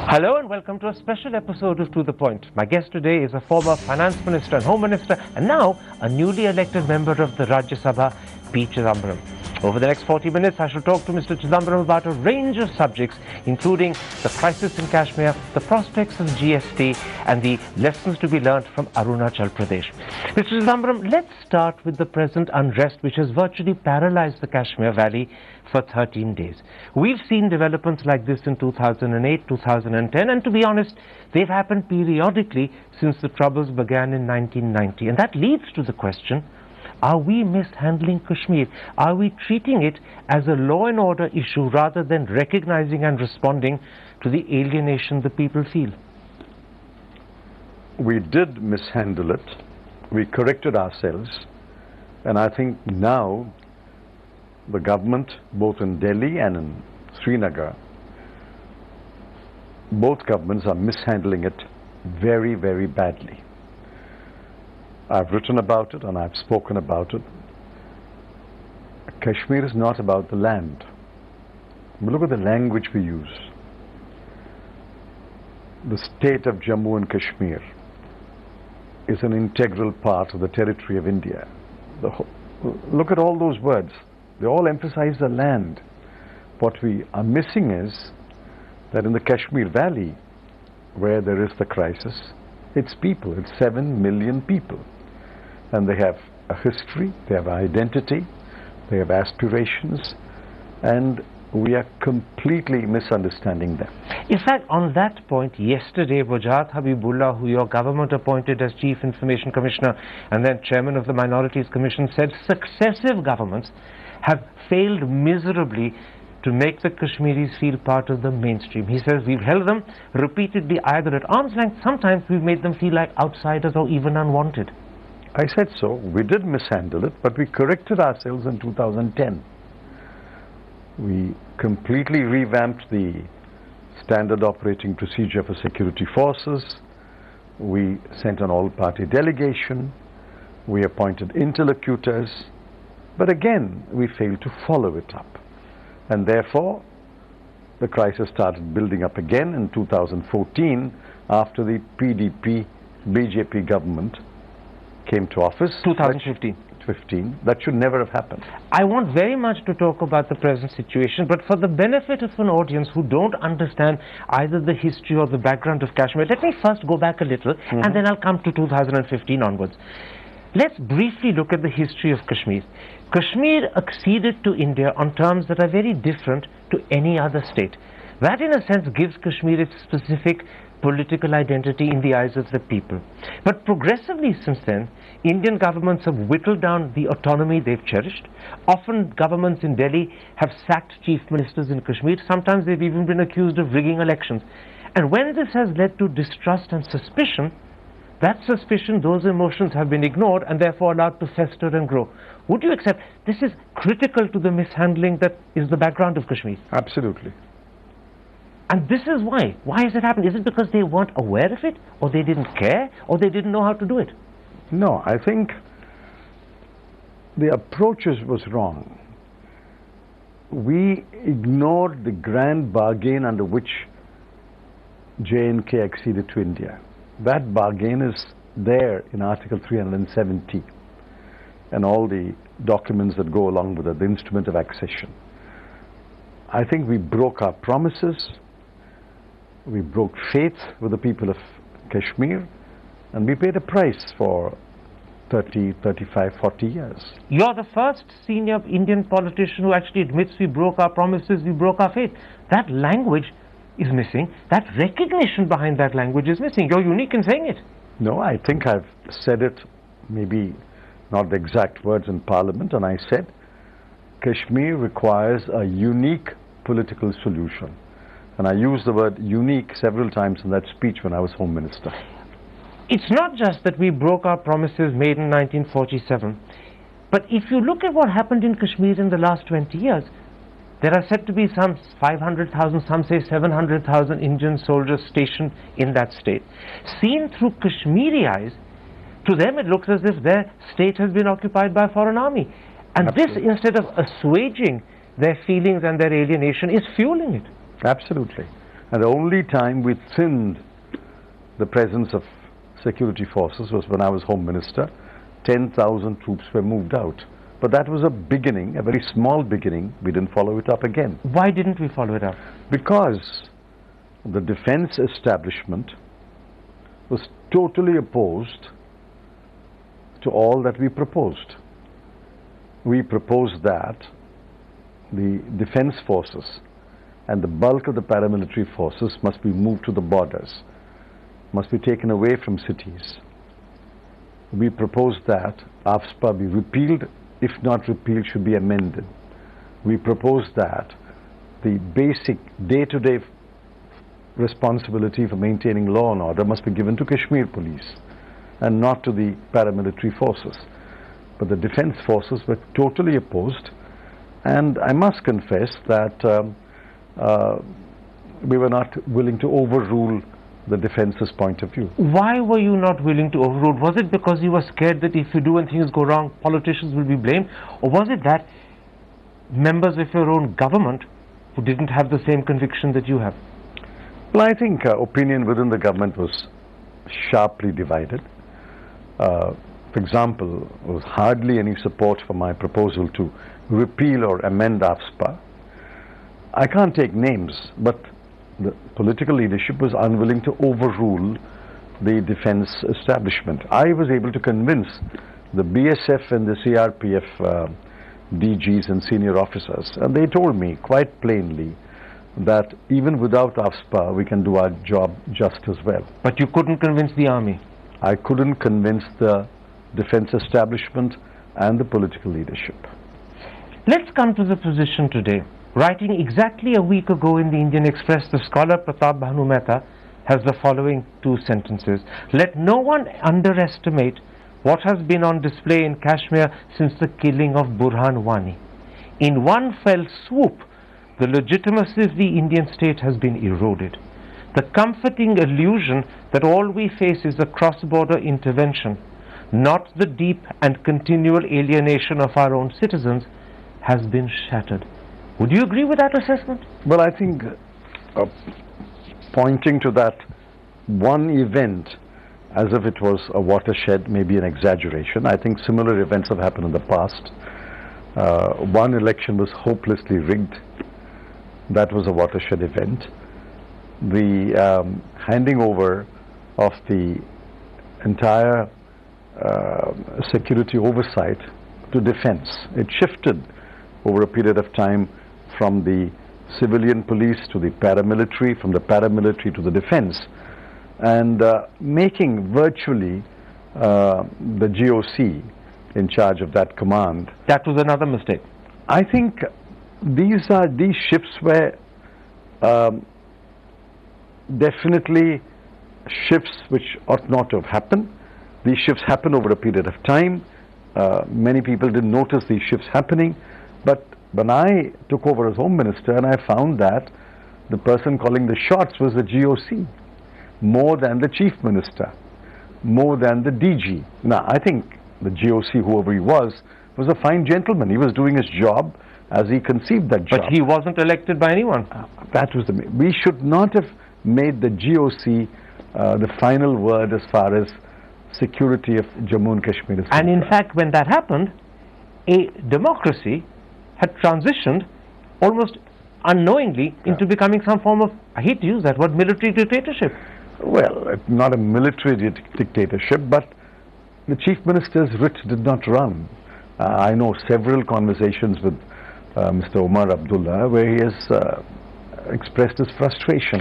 Hello and welcome to a special episode of To The Point. My guest today is a former Finance Minister and Home Minister and now a newly elected member of the Rajya Sabha, P Chidambaram. Over the next 40 minutes, I shall talk to Mr. Chidambaram about a range of subjects, including the crisis in Kashmir, the prospects of GST, and the lessons to be learnt from Arunachal Pradesh. Mr. Chidambaram, let's start with the present unrest which has virtually paralyzed the Kashmir Valley for 13 days. We've seen developments like this in 2008, 2010, and to be honest, they've happened periodically since the troubles began in 1990. And that leads to the question, are we mishandling Kashmir? Are we treating it as a law and order issue rather than recognizing and responding to the alienation the people feel? We did mishandle it. We corrected ourselves. And I think now the government, both in Delhi and in Srinagar, both governments are mishandling it very, very badly. I've written about it and I've spoken about it. Kashmir is not about the land. Look at the language we use. The state of Jammu and Kashmir is an integral part of the territory of India. Look at all those words. They all emphasize the land. What we are missing is that in the Kashmir Valley, where there is the crisis, it's people, it's 7 million people. And they have a history, they have identity, they have aspirations, and we are completely misunderstanding them. In fact, on that point, yesterday, Wajahat Habibullah, who your government appointed as Chief Information Commissioner and then Chairman of the Minorities Commission, said successive governments have failed miserably to make the Kashmiris feel part of the mainstream. He says we've held them repeatedly either at arm's length, sometimes we've made them feel like outsiders or even unwanted. I said so. We did mishandle it, but we corrected ourselves in 2010. We completely revamped the standard operating procedure for security forces. We sent an all-party delegation. We appointed interlocutors. But again, we failed to follow it up. And therefore, the crisis started building up again in 2014 after the PDP BJP government came to office. 2015. That should never have happened. I want very much to talk about the present situation, but for the benefit of an audience who don't understand either the history or the background of Kashmir, let me first go back a little and then I'll come to 2015 onwards. Let's briefly look at the history of Kashmir. Kashmir acceded to India on terms that are very different to any other state. That in a sense gives Kashmir its specific political identity in the eyes of the people. But progressively since then, Indian governments have whittled down the autonomy they've cherished. Often governments in Delhi have sacked chief ministers in Kashmir. Sometimes they've even been accused of rigging elections. And when this has led to distrust and suspicion, that suspicion, those emotions have been ignored and therefore allowed to fester and grow. Would you accept this is critical to the mishandling that is the background of Kashmir? Absolutely. And this is why. Why has it happened? Is it because they weren't aware of it, or they didn't care, or they didn't know how to do it? No, I think the approach was wrong. We ignored the grand bargain under which J&K acceded to India. That bargain is there in Article 370 and all the documents that go along with it, the instrument of accession. I think we broke our promises, we broke faith with the people of Kashmir, and we paid a price for 30, 35, 40 years. You're the first senior Indian politician who actually admits we broke our promises, we broke our faith. That language is missing. That recognition behind that language is missing. You're unique in saying it. No, I think I've said it, maybe not the exact words in Parliament, and I said Kashmir requires a unique political solution. And I used the word unique several times in that speech when I was Home Minister. It's not just that we broke our promises made in 1947, but if you look at what happened in Kashmir in the last 20 years, there are said to be some 500,000, some say 700,000 Indian soldiers stationed in that state. Seen through Kashmiri eyes, to them it looks as if their state has been occupied by a foreign army. And Absolutely. This, instead of assuaging their feelings and their alienation, is fueling it. Absolutely. And the only time we thinned the presence of security forces was when I was Home Minister. 10,000 troops were moved out. But that was a beginning, a very small beginning. We didn't follow it up again. Why didn't we follow it up? Because the defense establishment was totally opposed to all that we proposed. We proposed that the defense forces and the bulk of the paramilitary forces must be moved to the borders, must be taken away from cities. We proposed that AFSPA be repealed, if not repealed, should be amended. We proposed that the basic day-to-day responsibility for maintaining law and order must be given to Kashmir police and not to the paramilitary forces. But the defense forces were totally opposed, and I must confess that we were not willing to overrule the defense's point of view. Why were you not willing to overrule? Was it because you were scared that if you do and things go wrong, politicians will be blamed? Or was it that members of your own government who didn't have the same conviction that you have? Well, I think opinion within the government was sharply divided. For example, there was hardly any support for my proposal to repeal or amend AFSPA. I can't take names, but the political leadership was unwilling to overrule the defense establishment. I was able to convince the BSF and the CRPF DGs and senior officers, and they told me quite plainly that even without AFSPA we can do our job just as well. But you couldn't convince the army? I couldn't convince the defense establishment and the political leadership. Let's come to the position today. Writing exactly a week ago in the Indian Express, the scholar Pratap Bhanu Mehta has the following two sentences. Let no one underestimate what has been on display in Kashmir since the killing of Burhan Wani. In one fell swoop, the legitimacy of the Indian state has been eroded. The comforting illusion that all we face is a cross-border intervention, not the deep and continual alienation of our own citizens, has been shattered. Would you agree with that assessment? Well, I think pointing to that one event as if it was a watershed may be an exaggeration. I think similar events have happened in the past. One election was hopelessly rigged. That was a watershed event. The handing over of the entire security oversight to defense, it shifted over a period of time from the civilian police to the paramilitary, from the paramilitary to the defense, and making virtually the GOC in charge of that command. That was another mistake. I think these shifts were definitely shifts which ought not to have happened. These shifts happened over a period of time. Many people didn't notice these shifts happening, but when I took over as Home Minister and I found that the person calling the shots was the GOC, more than the Chief Minister, more than the DG. Now, I think the GOC, whoever he was a fine gentleman. He was doing his job as he conceived that job. But he wasn't elected by anyone. That was we should not have made the GOC the final word as far as security of Jammu and Kashmir is concerned. And in fact, when that happened, a democracy had transitioned almost unknowingly into becoming some form of, I hate to use that word, military dictatorship. Well, not a military dictatorship, but the Chief Minister's writ did not run. I know several conversations with Mr. Omar Abdullah where he has expressed his frustration.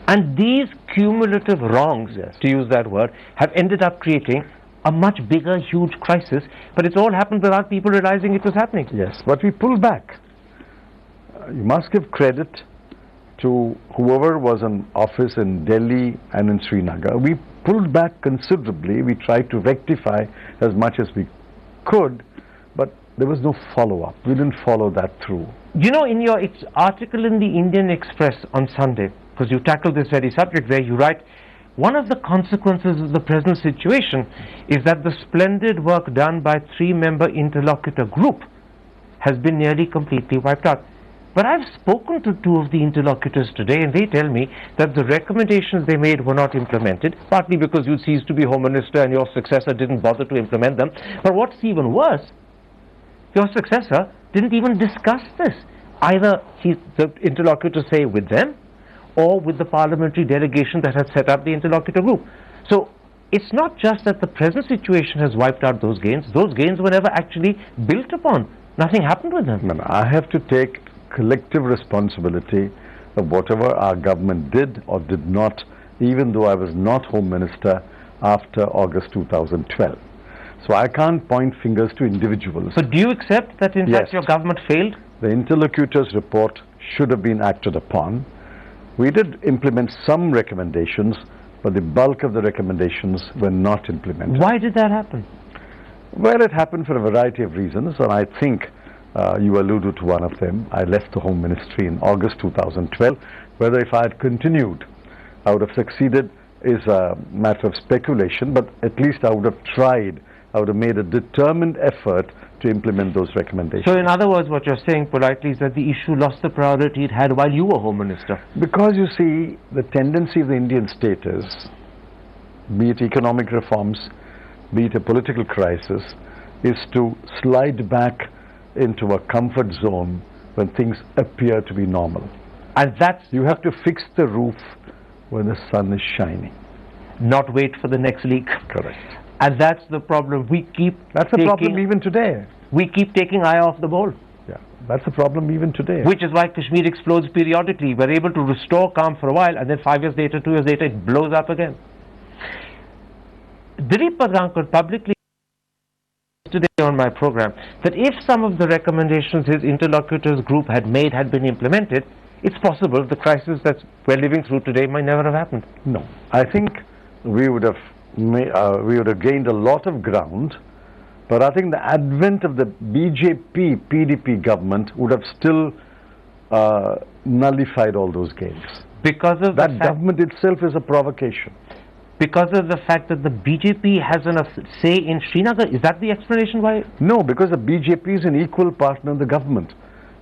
And these cumulative wrongs, to use that word, have ended up creating a much bigger, huge crisis, but it's all happened without people realizing it was happening. Yes, but we pulled back. You must give credit to whoever was in office in Delhi and in Srinagar. We pulled back considerably. We tried to rectify as much as we could, but there was no follow-up. We didn't follow that through. You know, in your article in the Indian Express on Sunday, because you tackled this very subject there, you write, one of the consequences of the present situation is that the splendid work done by three-member interlocutor group has been nearly completely wiped out. But I've spoken to two of the interlocutors today, and they tell me that the recommendations they made were not implemented, partly because you ceased to be Home Minister and your successor didn't bother to implement them. But what's even worse, your successor didn't even discuss this. Either the interlocutors say with them, or with the parliamentary delegation that had set up the interlocutor group. So it's not just that the present situation has wiped out those gains were never actually built upon. Nothing happened with them. No, I have to take collective responsibility of whatever our government did or did not, even though I was not Home Minister after August 2012. So I can't point fingers to individuals. So do you accept that in fact your government failed? The interlocutor's report should have been acted upon. We did implement some recommendations, but the bulk of the recommendations were not implemented. Why did that happen? Well, it happened for a variety of reasons, and I think you alluded to one of them. I left the Home Ministry in August 2012. Whether if I had continued, I would have succeeded is a matter of speculation, but at least I would have tried. I would have made a determined effort to implement those recommendations. So in other words, what you're saying politely is that the issue lost the priority it had while you were Home Minister. Because you see, the tendency of the Indian state is, be it economic reforms, be it a political crisis, is to slide back into a comfort zone when things appear to be normal. And that's... You have to fix the roof when the sun is shining. Not wait for the next leak. Correct. And that's the problem. That's the problem even today. We keep taking eye off the ball. Yeah, that's the problem even today. Which is why Kashmir explodes periodically. We're able to restore calm for a while, and then 5 years later, 2 years later, it blows up again. Dilip Padgankar publicly today on my program that if some of the recommendations his interlocutors group had made had been implemented, it's possible the crisis that we're living through today might never have happened. No, I think we would have gained a lot of ground, but I think the advent of the BJP PDP government would have still nullified all those gains. Because of that government itself is a provocation. Because of the fact that the BJP has a say in Srinagar? Is that the explanation why? No, because the BJP is an equal partner in the government.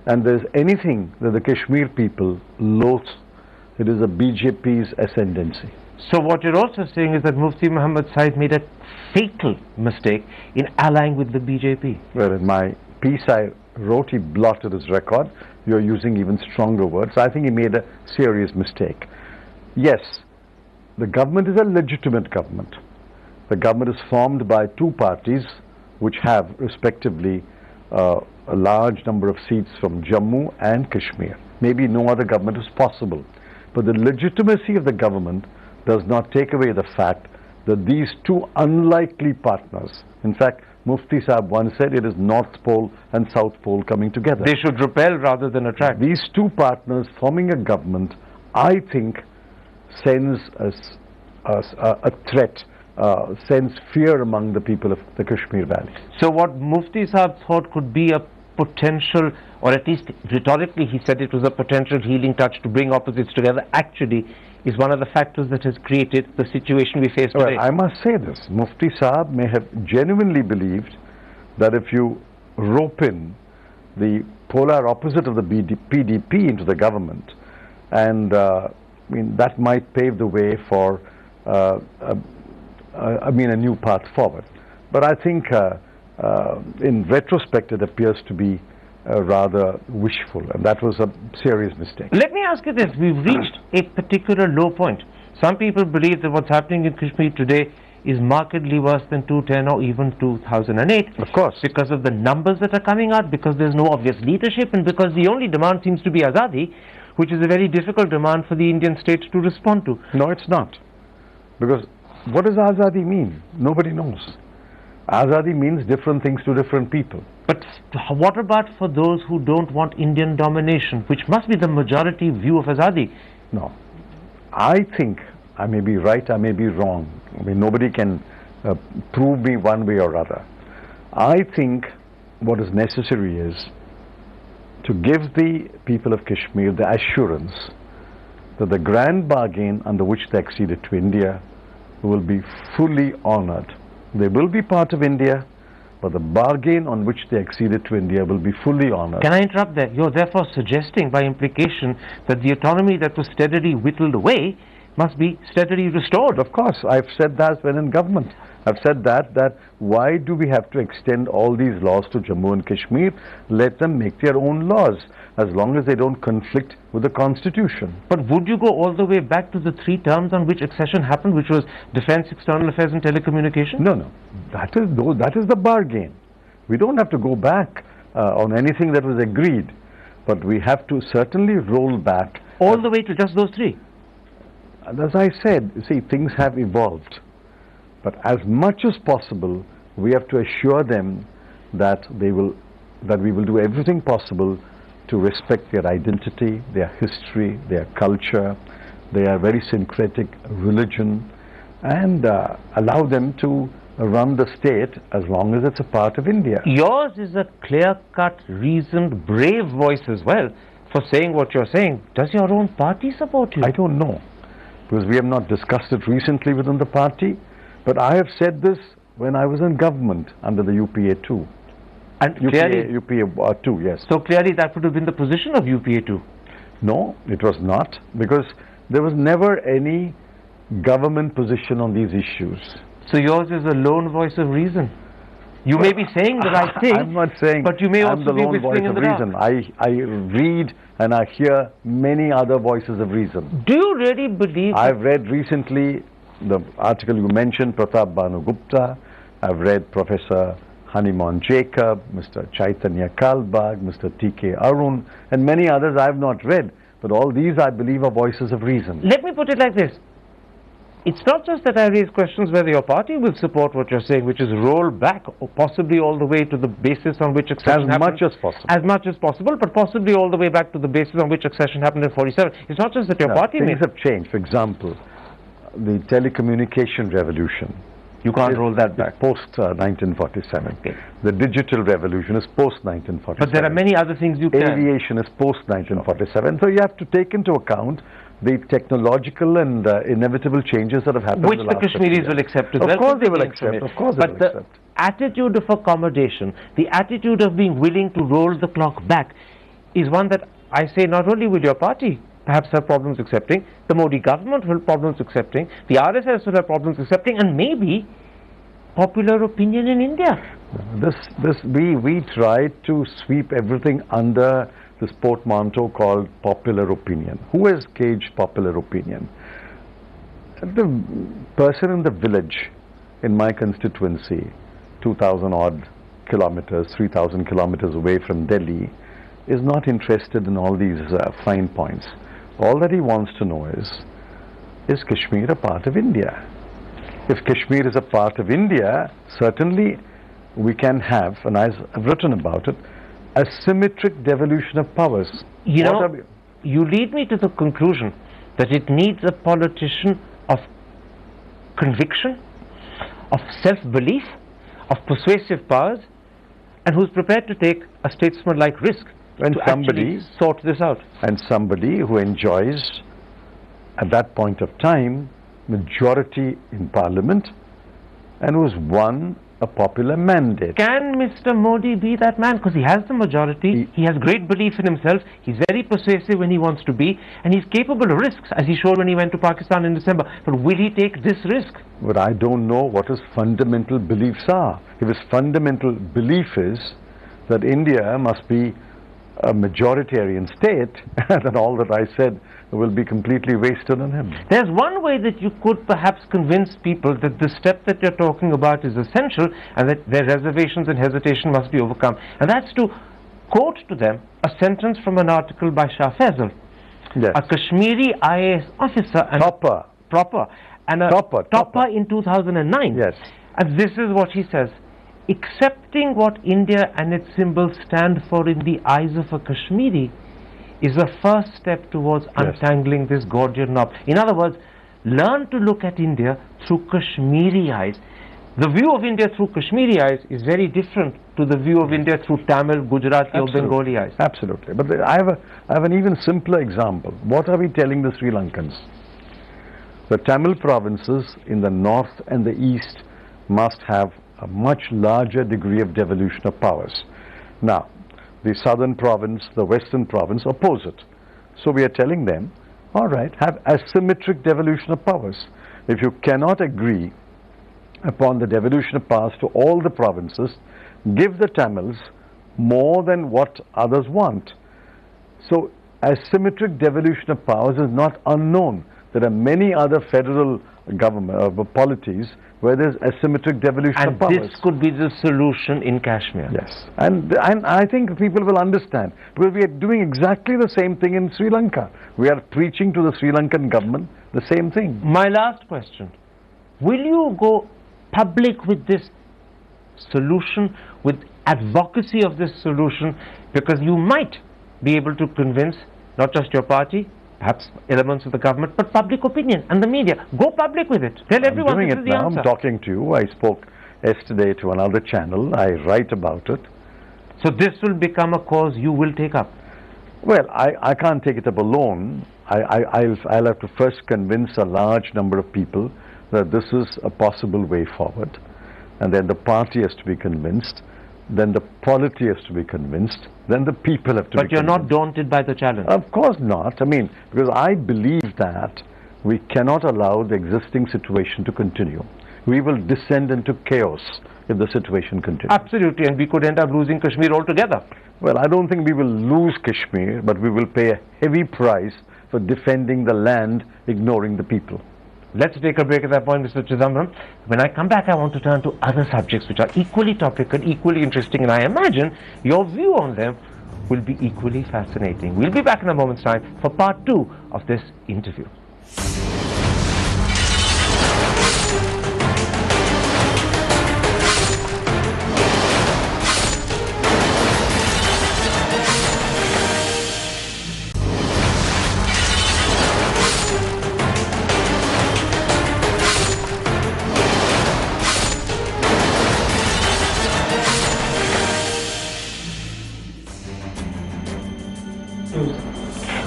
And there's anything that the Kashmir people loathe, it is the BJP's ascendancy. So what you're also saying is that Mufti Muhammad Said made a fatal mistake in allying with the BJP. Well, in my piece I wrote, he blotted his record. You're using even stronger words. I think he made a serious mistake. Yes, the government is a legitimate government. The government is formed by two parties which have respectively a large number of seats from Jammu and Kashmir. Maybe no other government is possible. But the legitimacy of the government does not take away the fact that these two unlikely partners, in fact, Mufti Sahib once said it is North Pole and South Pole coming together. They should repel rather than attract. These two partners forming a government, I think, sends us a threat, sends fear among the people of the Kashmir Valley. So what Mufti Sahib thought could be a potential, or at least rhetorically he said it was a potential healing touch to bring opposites together, actually is one of the factors that has created the situation we face today. Well, I must say this, Mufti Sahib may have genuinely believed that if you rope in the polar opposite of the PDP into the government, and I mean, that might pave the way for a new path forward. But I think in retrospect it appears to be rather wishful, and that was a serious mistake. Let me ask you this, we've reached a particular low point. Some people believe that what's happening in Kashmir today is markedly worse than 2010 or even 2008. Of course. Because of the numbers that are coming out, because there's no obvious leadership, and because the only demand seems to be Azadi, which is a very difficult demand for the Indian state to respond to. No, it's not. Because what does Azadi mean? Nobody knows. Azadi means different things to different people. But what about for those who don't want Indian domination, which must be the majority view of Azadi? No. I think, I may be right, I may be wrong. I mean, nobody can prove me one way or other. I think what is necessary is to give the people of Kashmir the assurance that the grand bargain under which they acceded to India will be fully honored. They will be part of India, but the bargain on which they acceded to India will be fully honored. Can I interrupt there? You're therefore suggesting by implication that the autonomy that was steadily whittled away must be steadily restored. Of course, I've said that when in government. I've said that why do we have to extend all these laws to Jammu and Kashmir? Let them make their own laws, as long as they don't conflict with the constitution. But would you go all the way back to the 3 terms on which accession happened, which was defense, external affairs and telecommunication? No. That is the bargain. We don't have to go back on anything that was agreed, but we have to certainly roll back. All the way to just those 3? And as I said, you see, things have evolved. But as much as possible, we have to assure them that we will do everything possible to respect their identity, their history, their culture, their very syncretic religion, and allow them to run the state as long as it's a part of India. Yours is a clear-cut, reasoned, brave voice as well for saying what you're saying. Does your own party support you? I don't know, because we have not discussed it recently within the party. But I have said this when I was in government under the UPA 2. And clearly, UPA 2, yes. So clearly that would have been the position of UPA 2. No, it was not, because there was never any government position on these issues. So yours is a lone voice of reason. You may be saying the right thing, I'm not saying but you may I'm also the be lone voice whistling in of the reason. dark. I read and I hear many other voices of reason. Do you really believe... I've read recently the article you mentioned, Pratap Banu Gupta. I've read Professor Hanuman Jacob, Mr. Chaitanya Kalbag, Mr. T.K. Arun, and many others I have not read. But all these, I believe, are voices of reason. Let me put it like this. It's not just that I raise questions whether your party will support what you're saying, which is roll back, or possibly all the way to the basis on which accession happened. As much as possible. As much as possible, but possibly all the way back to the basis on which accession happened in 47. It's not just that your party things have changed. For example, the telecommunication revolution. You can't roll that back. Post-1947. Okay. The digital revolution is post-1947. But there are many other things you can. Aviation is post-1947. So you have to take into account the technological and inevitable changes that have happened which in the last 50 Kashmiris years. will accept as well. Of course they will accept. Of course they will accept. But the attitude of accommodation, the attitude of being willing to roll the clock back is one that I say not only will your party perhaps have problems accepting, the Modi government will have problems accepting, the RSS will have problems accepting, and maybe popular opinion in India. We try to sweep everything under this portmanteau called popular opinion. Who has gauged popular opinion? The person in the village in my constituency, 2,000 odd kilometers, 3,000 kilometers away from Delhi, is not interested in all these fine points. All that he wants to know is Kashmir a part of India? If Kashmir is a part of India, certainly we can have, and I've written about it, a symmetric devolution of powers. You know, you lead me to the conclusion that it needs a politician of conviction, of self-belief, of persuasive powers, and who's prepared to take a statesman-like risk and to somebody actually sort this out. And somebody who enjoys, at that point of time, majority in Parliament, and who's won a popular mandate. Can Mr. Modi be that man? Because he has the majority, he has great belief in himself, he's very persuasive when he wants to be, and he's capable of risks, as he showed when he went to Pakistan in December. But will he take this risk? But I don't know what his fundamental beliefs are. If his fundamental belief is that India must be a majoritarian state, then all that I said will be completely wasted on him. There's one way that you could perhaps convince people that the step that you're talking about is essential and that their reservations and hesitation must be overcome. And that's to quote to them a sentence from an article by Shah Faisal, yes. a Kashmiri IAS officer and topper in 2009. Yes. And this is what he says: accepting what India and its symbols stand for in the eyes of a Kashmiri is a first step towards untangling this Gordian knot. In other words, learn to look at India through Kashmiri eyes. The view of India through Kashmiri eyes is very different to the view of India through Tamil, Gujarati or Bengali eyes. Absolutely. But I have an even simpler example. What are we telling the Sri Lankans? The Tamil provinces in the north and the east must have a much larger degree of devolution of powers. Now, the southern province, the western province oppose it. So we are telling them, all right, have asymmetric devolution of powers. If you cannot agree upon the devolution of powers to all the provinces, give the Tamils more than what others want. So asymmetric devolution of powers is not unknown. There are many other federal government polities where there's asymmetric devolution of powers. And this could be the solution in Kashmir. Yes, and I think people will understand, because we are doing exactly the same thing in Sri Lanka. We are preaching to the Sri Lankan government the same thing. My last question, will you go public with this solution, with advocacy of this solution, because you might be able to convince not just your party, perhaps elements of the government, but public opinion and the media? Go public with it. Tell everyone this is the answer. I'm talking to you. I spoke yesterday to another channel. I write about it. So this will become a cause you will take up? Well, I can't take it up alone. I'll have to first convince a large number of people that this is a possible way forward. And then the party has to be convinced. Then the polity has to be convinced. Then the people have to be convinced. But you're not daunted by the challenge? Of course not. I mean, because I believe that we cannot allow the existing situation to continue. We will descend into chaos if the situation continues. Absolutely, and we could end up losing Kashmir altogether. Well, I don't think we will lose Kashmir, but we will pay a heavy price for defending the land, ignoring the people. Let's take a break at that point, Mr. Chidambaram. When I come back, I want to turn to other subjects which are equally topical, equally interesting, and I imagine your view on them will be equally fascinating. We'll be back in a moment's time for part 2 of this interview.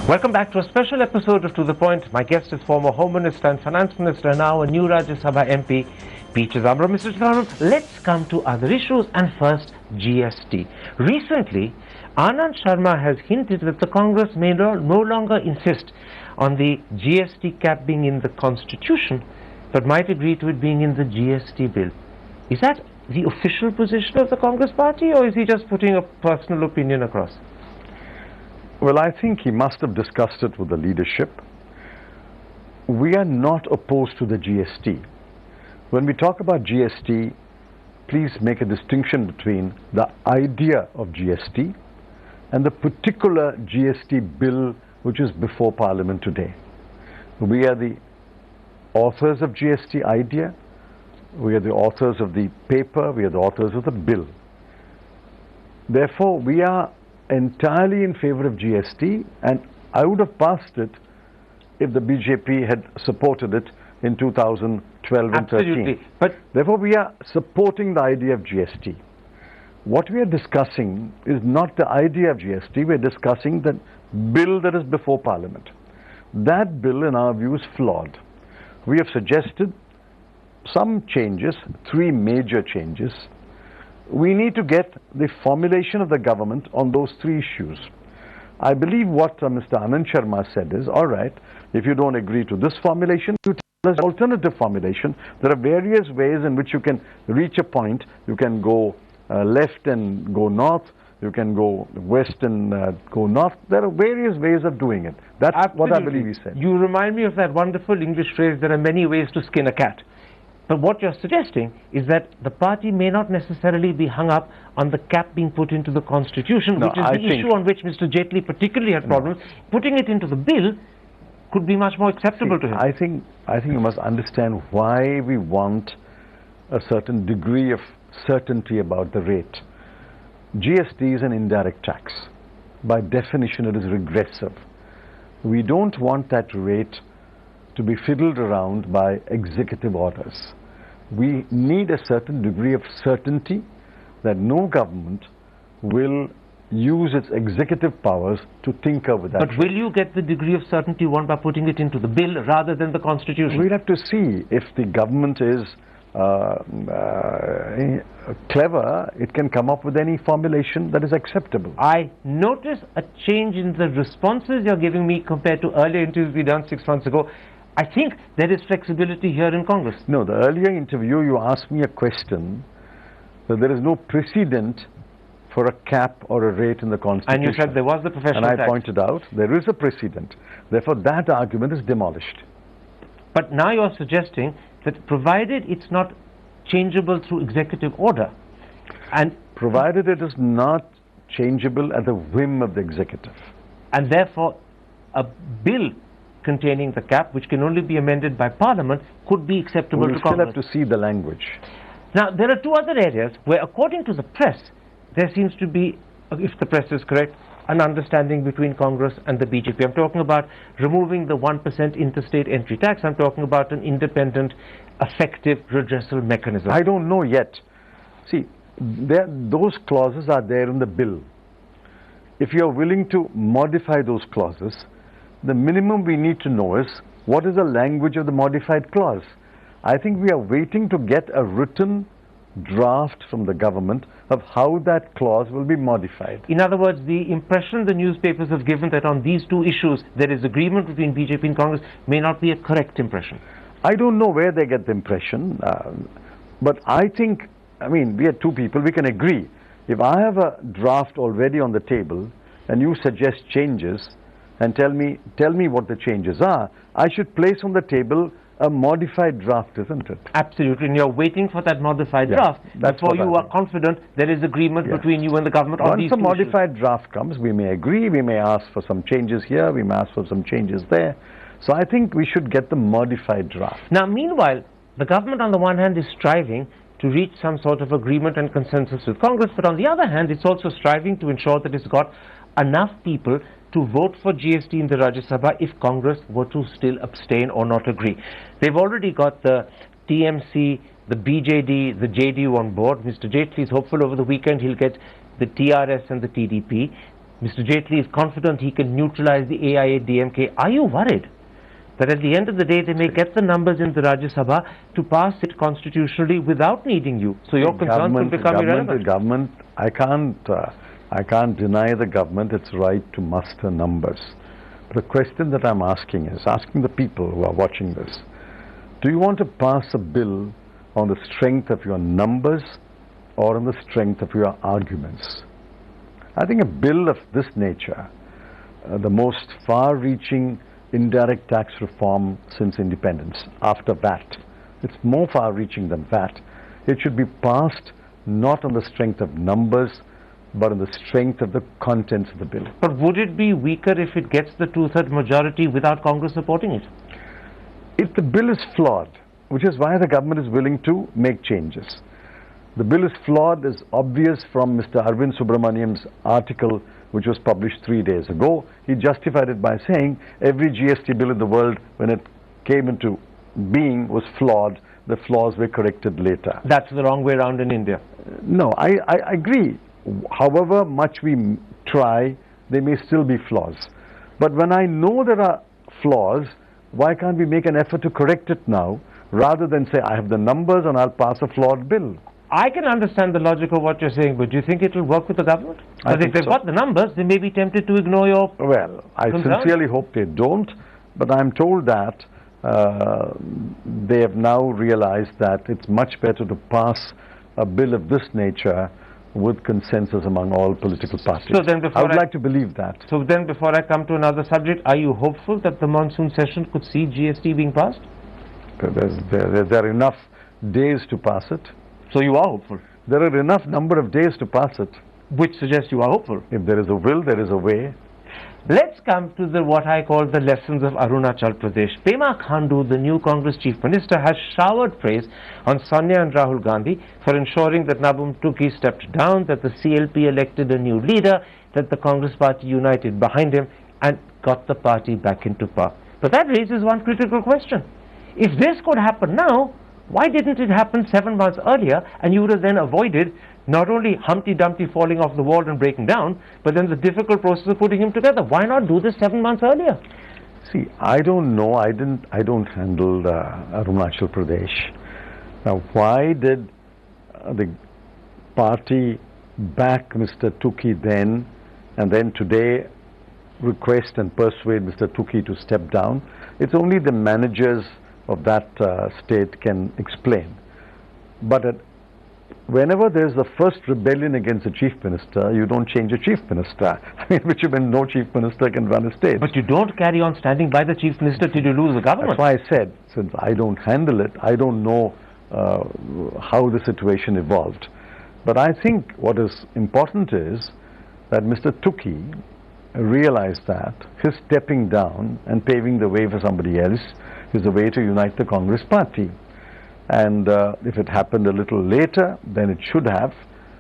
Welcome back to a special episode of To The Point. My guest is former Home Minister and Finance Minister, now a new Rajya Sabha MP, P Chidambaram. Mr. Chidambaram, let's come to other issues, and first GST. Recently, Anand Sharma has hinted that the Congress may no longer insist on the GST cap being in the Constitution, but might agree to it being in the GST bill. Is that the official position of the Congress party, or is he just putting a personal opinion across? Well, I think he must have discussed it with the leadership. We are not opposed to the GST. When we talk about GST, please make a distinction between the idea of GST and the particular GST bill which is before Parliament today. We are the authors of GST idea, we are the authors of the paper, we are the authors of the bill. Therefore, we are entirely in favor of GST, and I would have passed it if the BJP had supported it in 2012 and 13. But therefore, we are supporting the idea of GST. What we are discussing is not the idea of GST, we are discussing the bill that is before Parliament. That bill, in our view, is flawed. We have suggested some changes, 3 major changes. We need to get the formulation of the government on those 3 issues. I believe what Mr. Anand Sharma said is, all right, if you don't agree to this formulation, you tell us alternative formulation. There are various ways in which you can reach a point. You can go left and go north. You can go west and go north. There are various ways of doing it. That's Absolutely. What I believe he said. You remind me of that wonderful English phrase, there are many ways to skin a cat. But what you're suggesting is that the party may not necessarily be hung up on the cap being put into the Constitution, which is the issue on which Mr. Jaitley particularly had problems. Putting it into the bill could be much more acceptable to him. I think you must understand why we want a certain degree of certainty about the rate. GST is an indirect tax. By definition, it is regressive. We don't want that rate to be fiddled around by executive orders. We need a certain degree of certainty that no government will use its executive powers to tinker with that. But will you get the degree of certainty you want by putting it into the bill rather than the Constitution? We'll have to see if the government is clever, it can come up with any formulation that is acceptable. I notice a change in the responses you're giving me compared to earlier interviews we done 6 months ago. I think there is flexibility here in Congress. No, the earlier interview you asked me a question that there is no precedent for a cap or a rate in the Constitution. And you said there was the professional tax. And I tax. pointed out there is a precedent. Therefore, that argument is demolished. But now you're suggesting that provided it's not changeable through executive order, and provided it is not changeable at the whim of the executive, and therefore a bill containing the cap, which can only be amended by Parliament, could be acceptable to Congress. We still have to see the language. Now, there are two other areas where, according to the press, there seems to be, if the press is correct, an understanding between Congress and the BJP. I'm talking about removing the 1% interstate entry tax. I'm talking about an independent, effective redressal mechanism. I don't know yet. See, those clauses are there in the bill. If you are willing to modify those clauses, the minimum we need to know is what is the language of the modified clause. I think we are waiting to get a written draft from the government of how that clause will be modified. In other words, the impression the newspapers have given that on these two issues there is agreement between BJP and Congress may not be a correct impression. I don't know where they get the impression, but I think, I mean, we are two people, we can agree. If I have a draft already on the table and you suggest changes and tell me what the changes are, I should place on the table a modified draft, isn't it? Absolutely, and you're waiting for that modified draft before you are confident there is agreement between you and the government on these two issues. Once the modified draft comes, we may agree, we may ask for some changes here, we may ask for some changes there. So I think we should get the modified draft. Now, meanwhile, the government on the one hand is striving to reach some sort of agreement and consensus with Congress, but on the other hand, it's also striving to ensure that it's got enough people to vote for GST in the Rajya Sabha if Congress were to still abstain or not agree. They've already got the TMC, the BJD, the JDU on board. Mr. Jaitley is hopeful over the weekend he'll get the TRS and the TDP. Mr. Jaitley is confident he can neutralize the AIA-DMK. Are you worried that at the end of the day they may get the numbers in the Rajya Sabha to pass it constitutionally without needing you? So your concerns will become irrelevant. The government, I can't deny the government its right to muster numbers. But the question that I'm asking is, asking the people who are watching this, do you want to pass a bill on the strength of your numbers or on the strength of your arguments? I think a bill of this nature, the most far-reaching indirect tax reform since independence, after VAT, it's more far-reaching than VAT. It should be passed not on the strength of numbers, but on the strength of the contents of the bill. But would it be weaker if it gets the two-thirds majority without Congress supporting it? If the bill is flawed, which is why the government is willing to make changes. The bill is flawed is obvious from Mr. Arvind Subramaniam's article which was published 3 days ago. He justified it by saying every GST bill in the world when it came into being was flawed. The flaws were corrected later. That's the wrong way around in India. No, I agree. However much we try, there may still be flaws. But when I know there are flaws, why can't we make an effort to correct it now, rather than say, I have the numbers and I'll pass a flawed bill? I can understand the logic of what you're saying, but do you think it will work with the government? Because if they've got the numbers, they may be tempted to ignore your Well, I sincerely hope they don't, but I'm told that they have now realized that it's much better to pass a bill of this nature with consensus among all political parties. So then I would like to believe that. So then before I come to another subject, are you hopeful that the monsoon session could see GST being passed? There are enough days to pass it. So you are hopeful? There are enough number of days to pass it. Which suggests you are hopeful? If there is a will, there is a way. Let's come to what I call the lessons of Arunachal Pradesh. Pema Khandu, the new Congress Chief Minister, has showered praise on Sonia and Rahul Gandhi for ensuring that Nabum Tukki stepped down, that the CLP elected a new leader, that the Congress party united behind him and got the party back into power. But that raises one critical question. If this could happen now, why didn't it happen 7 months earlier, and you would have then avoided not only Humpty Dumpty falling off the wall and breaking down, but then the difficult process of putting him together? Why not do this 7 months earlier? See, I don't know. I don't handle Arunachal Pradesh. Now, why did the party back Mr. Tukey then, and then today request and persuade Mr. Tukey to step down? It's only the managers of that state can explain. But whenever there's the first rebellion against the chief minister, you don't change a chief minister. I mean, which means no chief minister can run a state. But you don't carry on standing by the chief minister till you lose the government. That's why I said, since I don't handle it, I don't know how the situation evolved. But I think what is important is that Mr. Tukey realized that his stepping down and paving the way for somebody else is the way to unite the Congress party. And if it happened a little later than it should have,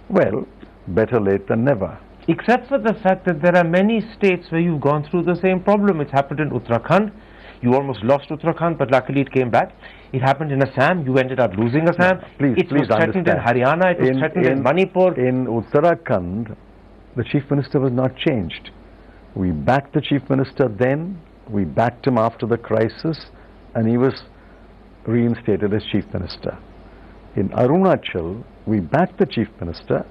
well, better late than never. Except for the fact that there are many states where you've gone through the same problem. It's happened in Uttarakhand. You almost lost Uttarakhand, but luckily it came back. It happened in Assam. You ended up losing Assam. No, it was threatened in Haryana. It was threatened in Manipur. In Uttarakhand, the chief minister was not changed. We backed the chief minister then. We backed him after the crisis, and he was reinstated as chief minister. In Arunachal, we backed the chief minister,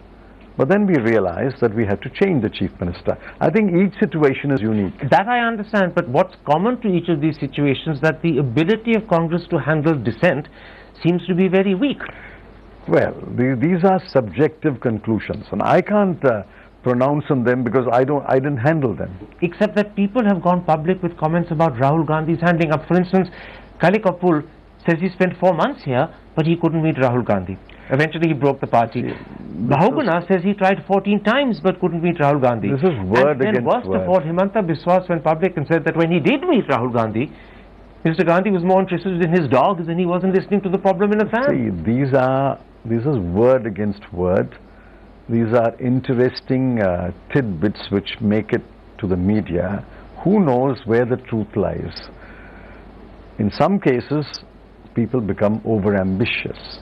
but then we realized that we had to change the chief minister. I think each situation is unique. That I understand, but what's common to each of these situations that the ability of Congress to handle dissent seems to be very weak. Well, these are subjective conclusions, and I can't pronounce on them because I didn't handle them. Except that people have gone public with comments about Rahul Gandhi's handling up. For instance, Kali Kapul says he spent 4 months here, but he couldn't meet Rahul Gandhi. Eventually he broke the party. Bahuguna says he tried 14 times but couldn't meet Rahul Gandhi. This is word and against worst word. of all, Himanta Biswas went public and said that when he did meet Rahul Gandhi, Mr. Gandhi was more interested in his dogs than he was in listening to the problem in Assam. See, this is word against word. These are interesting tidbits which make it to the media. Who knows where the truth lies? In some cases, people become over-ambitious.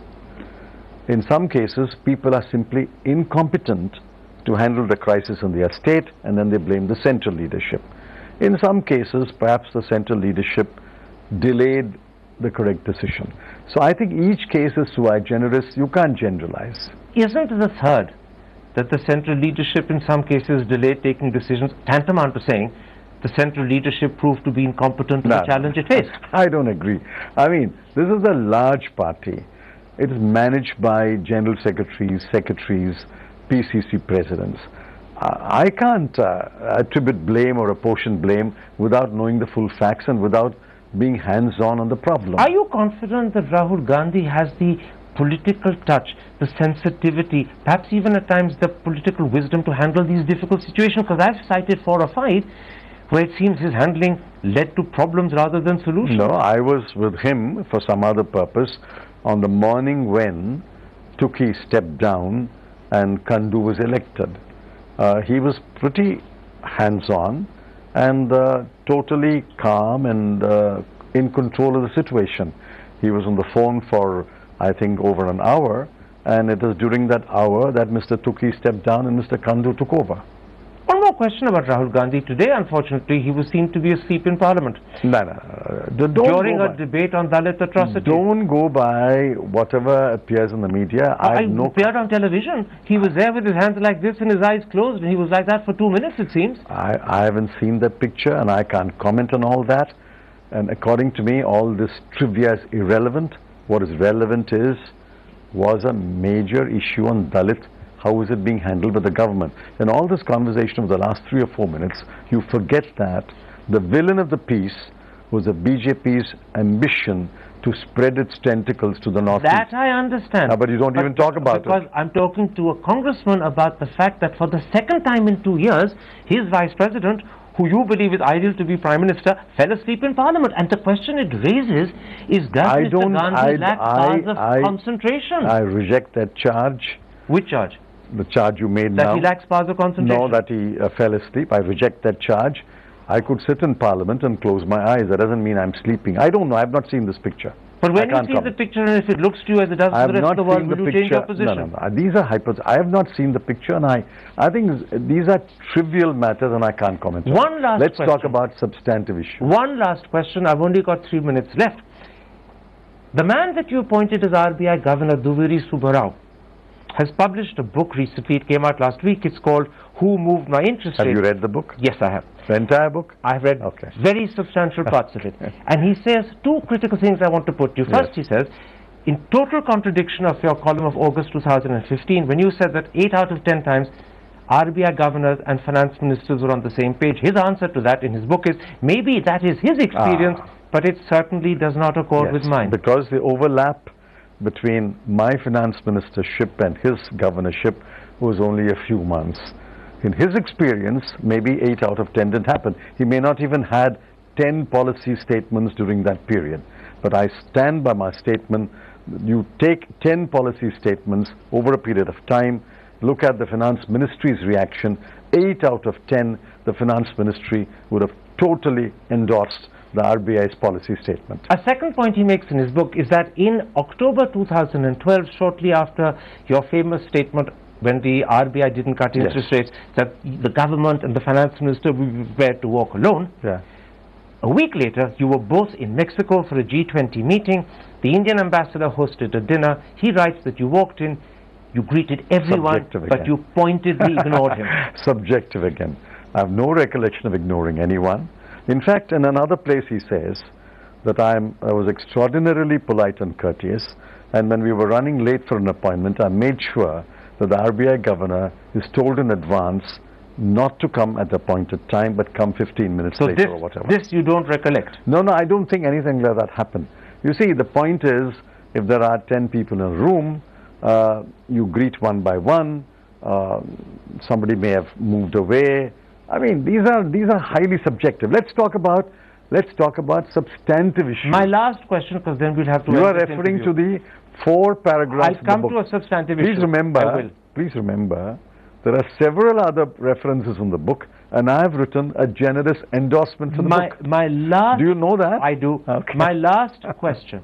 In some cases, people are simply incompetent to handle the crisis in their state, and then they blame the central leadership. In some cases, perhaps the central leadership delayed the correct decision. So I think each case is sui generis. You can't generalize. Isn't the third, that the central leadership in some cases delayed taking decisions, tantamount to saying the central leadership proved to be incompetent to the challenge it faced? I don't agree. I mean, this is a large party. It is managed by general secretaries, PCC presidents. I can't attribute blame or apportion blame without knowing the full facts and without being hands-on on the problem. Are you confident that Rahul Gandhi has the political touch, the sensitivity, perhaps even at times the political wisdom to handle these difficult situations? Because I've cited 4 or 5 where it seems his handling led to problems rather than solutions. No, I was with him for some other purpose on the morning when Tukey stepped down and Kandu was elected. He was pretty hands-on and totally calm and in control of the situation. He was on the phone for, I think, over an hour, and it was during that hour that Mr. Tukey stepped down and Mr. Kandu took over. One more question about Rahul Gandhi. Today, unfortunately, he was seen to be asleep in Parliament. During a debate on Dalit atrocities. Don't go by whatever appears in the media. I appeared on television. He was there with his hands like this and his eyes closed, and he was like that for 2 minutes, it seems. I haven't seen that picture, and I can't comment on all that. And according to me, all this trivia is irrelevant. What is relevant was a major issue on Dalit. How is it being handled by the government? In all this conversation of the last 3 or 4 minutes, you forget that the villain of the piece was the BJP's ambition to spread its tentacles to the northeast. That I understand. But you don't even talk about it. Because I'm talking to a congressman about the fact that for the second time in 2 years, his vice president, who you believe is ideal to be prime minister, fell asleep in Parliament. And the question it raises is, does Mr. Gandhi lack powers of concentration? I reject that charge. Which charge? The charge you made now. That he lacks powers of concentration? No, that he fell asleep. I reject that charge. I could sit in Parliament and close my eyes. That doesn't mean I'm sleeping. I don't know. I've not seen this picture. But when you see the picture, and if it looks to you as it does to the rest of the world, will you change your position? No. These are hypotheses. I have not seen the picture, and I think these are trivial matters, and I can't comment on One last Let's question. talk about substantive issues. One last question. I've only got 3 minutes left. The man that you appointed as RBI Governor, Duviri Subbarao, has published a book recently. It came out last week. It's called Who Moved My Interest Rate? Have you read the book? Yes, I have. The entire book? I've read very substantial parts of it. And he says two critical things I want to put to you. First, he says, in total contradiction of your column of August 2015, when you said that 8 out of 10 times RBI governors and finance ministers were on the same page, his answer to that in his book is, maybe that is his experience, but it certainly does not accord with mine. Because the overlap between my finance ministership and his governorship was only a few months. In his experience, maybe 8 out of 10 didn't happen. He may not even had 10 policy statements during that period. But I stand by my statement. You take 10 policy statements over a period of time, look at the finance ministry's reaction, 8 out of 10, the finance ministry would have totally endorsed the RBI's policy statement. A second point he makes in his book is that in October 2012, shortly after your famous statement when the RBI didn't cut interest rates, that the government and the finance minister were prepared to walk alone. A week later, you were both in Mexico for a G20 meeting. The Indian ambassador hosted a dinner. He writes that you walked in, you greeted everyone, but you pointedly ignored him. Subjective again. I have no recollection of ignoring anyone. In fact, in another place he says that I was extraordinarily polite and courteous, and when we were running late for an appointment, I made sure that the RBI governor is told in advance not to come at the appointed time, but come 15 minutes later or whatever. This you don't recollect? No, I don't think anything like that happened. You see, the point is, if there are 10 people in a room, you greet one by one, somebody may have moved away. I mean, these are highly subjective. Let's talk about substantive issues. My last question, because then we'll have to... You are referring to the 4 paragraphs I'll come to a substantive issue. Please remember, there are several other references in the book, and I have written a generous endorsement for the book. Do you know that? I do. My last question.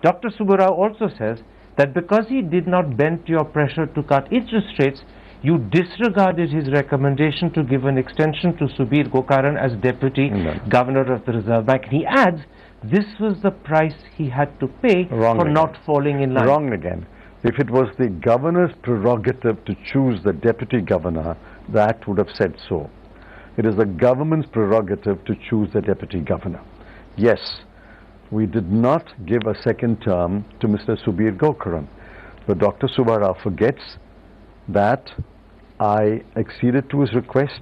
Dr. Subbarao also says that because he did not bend to your pressure to cut interest rates, you disregarded his recommendation to give an extension to Subir Gokaran as Deputy Governor of the Reserve Bank. He adds, this was the price he had to pay for not falling in line. Wrong again. If it was the governor's prerogative to choose the deputy governor, the Act would have said so. It is the government's prerogative to choose the deputy governor. Yes, we did not give a second term to Mr. Subir Gokaran, but Dr. Subbarao forgets that I acceded to his request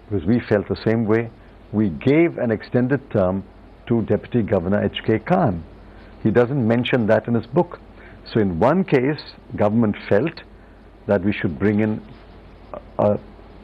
because we felt the same way. We gave an extended term to Deputy Governor H.K. Khan. He doesn't mention that in his book. So in one case, government felt that we should bring in a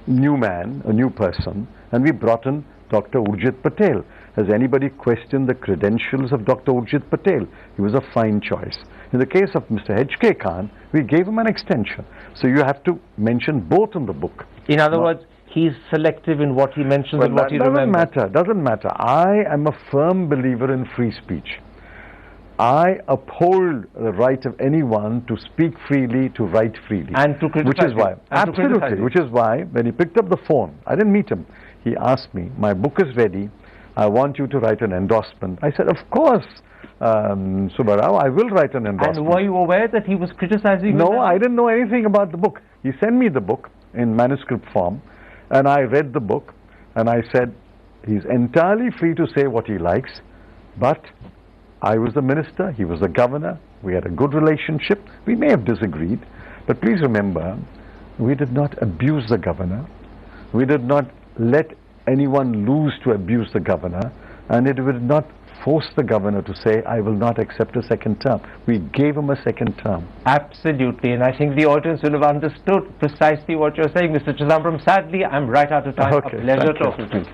new man, a new person, and we brought in Dr. Urjit Patel. Has anybody questioned the credentials of Dr. Urjit Patel? He was a fine choice. In the case of Mr. H.K. Khan, we gave him an extension. So you have to mention both in the book. In other words, he's selective in what he mentions and what he remembers. Doesn't matter. I am a firm believer in free speech. I uphold the right of anyone to speak freely, to write freely. And to criticize. Which is why, absolutely, which is why when he picked up the phone, I didn't meet him. He asked me, my book is ready. I want you to write an endorsement. I said, of course, Subbarao, I will write an endorsement. And were you aware that he was criticizing? No, I didn't know anything about the book. He sent me the book in manuscript form, and I read the book, and I said, he's entirely free to say what he likes, but I was the minister, he was the governor, we had a good relationship. We may have disagreed, but please remember, we did not abuse the governor. We did not let anyone lose to abuse the governor, and it would not force the governor to say, I will not accept a second term. We gave him a second term. Absolutely, and I think the audience will have understood precisely what you're saying, Mr. Chidambaram. Sadly, I'm right out of time. A pleasure talking to you.